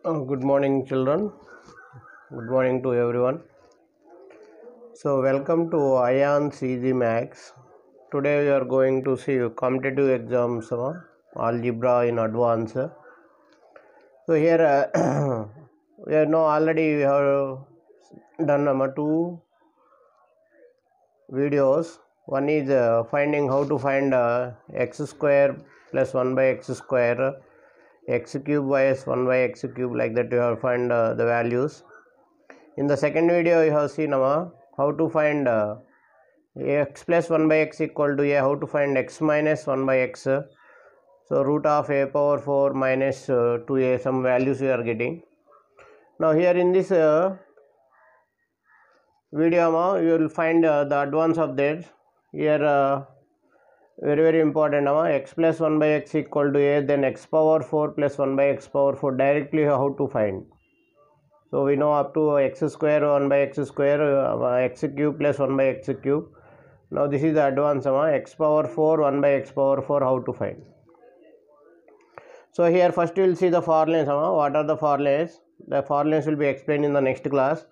Good morning, children. Good morning to everyone. So, welcome to AyaansEasyMath. Today, we are going to see competitive exams, algebra in advance. So, here we know already we have done two videos. One is finding how to find x square plus 1 by x square, x cube minus 1 by x cube, like that you have find the values. In the second video, you have seen how to find x plus 1 by x equal to a, how to find x minus 1 by x. So root of a power 4 minus 2a, some values we are getting. Now here in this video, you will find the advance of that. Here very important, x plus 1 by x equal to a, then x power 4 plus 1 by x power 4, directly how to find. So we know up to x square 1 by x square, x cube plus 1 by x cube. Now this is the advance, x power 4 1 by x power 4, how to find. So here first we will see the formulas. What are the formulas? The formulas will be explained in the next class.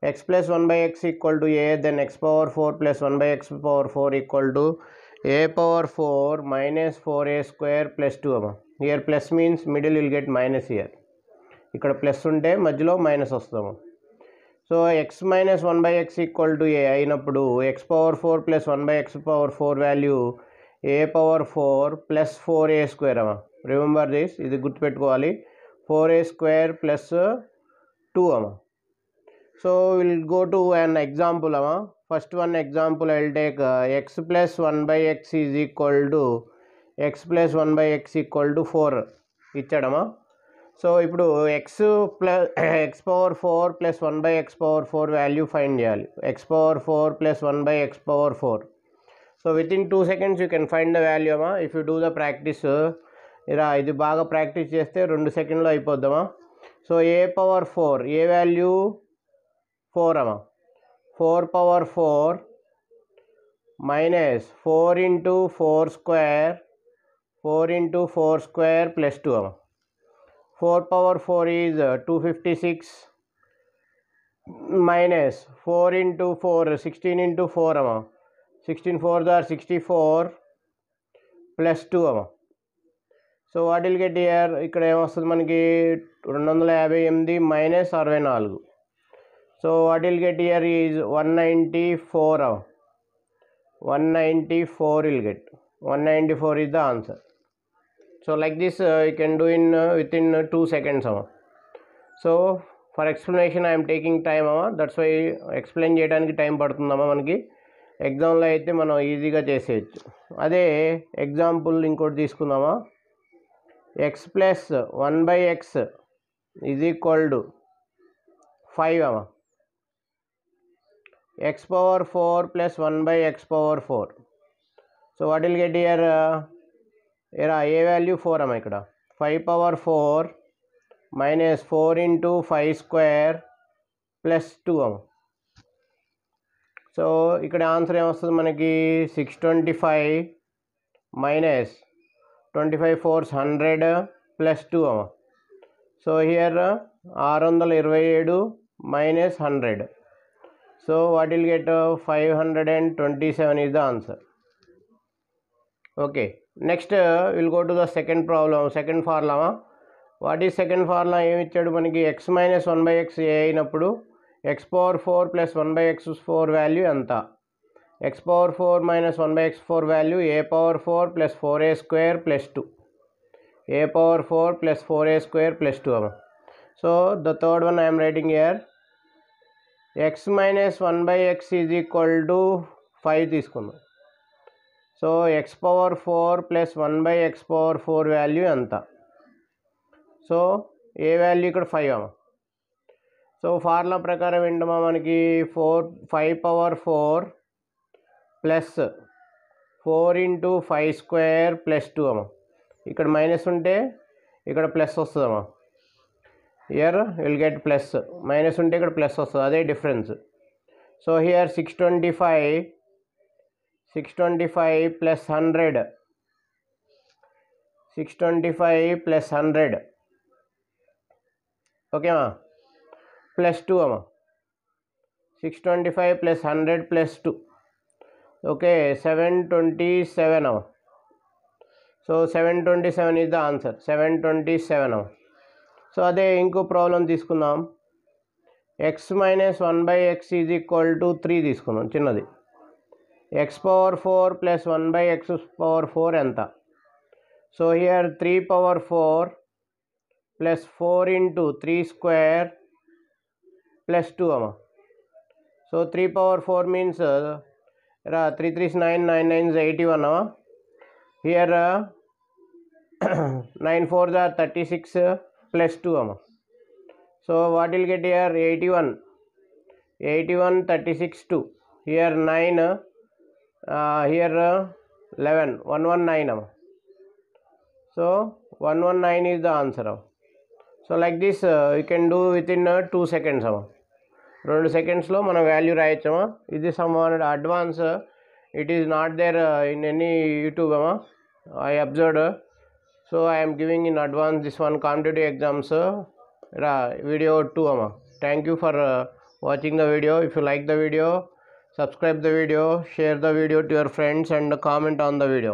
X plus 1 by x equal to a, then x power 4 plus 1 by x power 4 equal to a power 4 minus 4a square plus 2. Here plus means middle will get minus here. ఇక్కడ plus ఉంటే మధ్యలో minus వస్తాము. So x minus 1 by x equal to a అయినప్పుడు x power 4 plus 1 by x power 4 value a power 4 plus 4a square remember this, ఇది గుర్తుపెట్టుకోవాలి. 4a square plus 2 so will go to an example. First one example I will take x plus 1 by x is equal to x plus 1 by x equal to 4 ఇచ్చాడమా. So ఇప్పుడు x power 4 plus 1 by x power 4 value find చేయాలి. X power 4 plus 1 by x power 4. So within 2 seconds you can find the value. If you do the practice, ఇది బాగా practice చేస్తే 2 seconds అయిపోద్దామా. So a power 4, a value 4 4 power 4 minus 4 into 4 square, 4 into 4 square plus 2. 4 power 4 is 256 minus 4 into 4, 16 into 4 16 4s are 64 plus 2 So what will get here? ఇక్కడ ఏమొస్తుంది మనకి 258 minus 64. So what will get here is 194. 194 will get. 194 is the answer. So like this you can do in within 2 seconds. So for explanation I am taking time. That's why explain చేయడానికి time పడుతుందమ్మా. మనకి ఎగ్జామ్లో అయితే మనం ఈజీగా చేసేయచ్చు. అదే example ఇంకోటి తీసుకుందామా. X plus 1 by x is equal to 5. X power 4 plus 1 by x power 4. So what will get here? A value 4 ఇక్కడ 5 power 4 minus 4 into 5 square plus 2. So ఇక్కడ ఆన్సర్ ఏమొస్తుంది మనకి 625 minus 25 4s 100 plus 2. So here 627 minus 100. So what will get 527 is the answer. Okay, next we'll go to the second problem, second formula. What is second formula? ఏమి ఇచ్చాడు మనకి? x minus 1 by x ఏ అయినప్పుడు x power 4 plus 1 by x 4 value ఎంత? x power 4 minus 1 by x 4 value a power 4 plus 4a square plus 2. a power 4 plus 4a square plus 2. So the third one I am writing here. x minus 1 by x is equal to 5 తీసుకుందాం. So X power 4 plus 1 by x power 4 value ఎంత? So ఏ value ఇక్కడ 5. So formula ప్రకారం ఏంటమ్మా మనకి 5 power 4 plus 4 into 5 square plus 2. ఇక్కడ minus ఉంటే ఇక్కడ plus వస్తుందమ్మా. Here will get plus, minus ఉంటే ఇక్కడ ప్లస్ వస్తుంది, అదే difference. So here 625 plus 100, 625 plus 100 Okay ma, plus 2 ma, 625 plus 100 plus 2, okay, 727 ma. So 727 is the answer, 727 ma. So అదే ఇంకో ప్రాబ్లం తీసుకుందాం. x minus 1 by x is equal to 3 తీసుకుందాం చిన్నది. x power 4 plus 1 by x power 4 ఎంత? So here 3 power 4 plus 4 into 3 square plus 2 amma. So 3 power 4 means 3 3 is 9, 9 9 is 81 amma. Here 9 4 are 36 plus 2 amma. So what will get here? 81 36 2. Here 9 here 11 119 amma. So 119 is the answer. So like this you can do within 2 seconds. 2 seconds మనం value రాయొచ్చమా. ఇది some advance, it is not there in any YouTube అమ్మా. I observed, so I'm giving in advance this one competitive exams video 2 అమ్మా. Thank you for watching the video. If you like the video, subscribe the video, share the video to your friends and comment on the video.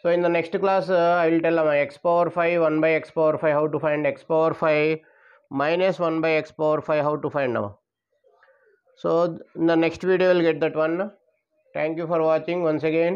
So in the next class I will tell x power 5 1 by x power 5 how to find, x power 5 minus 1 by x power 5 how to find now. So in the next video you will get that one. Thank you for watching once again.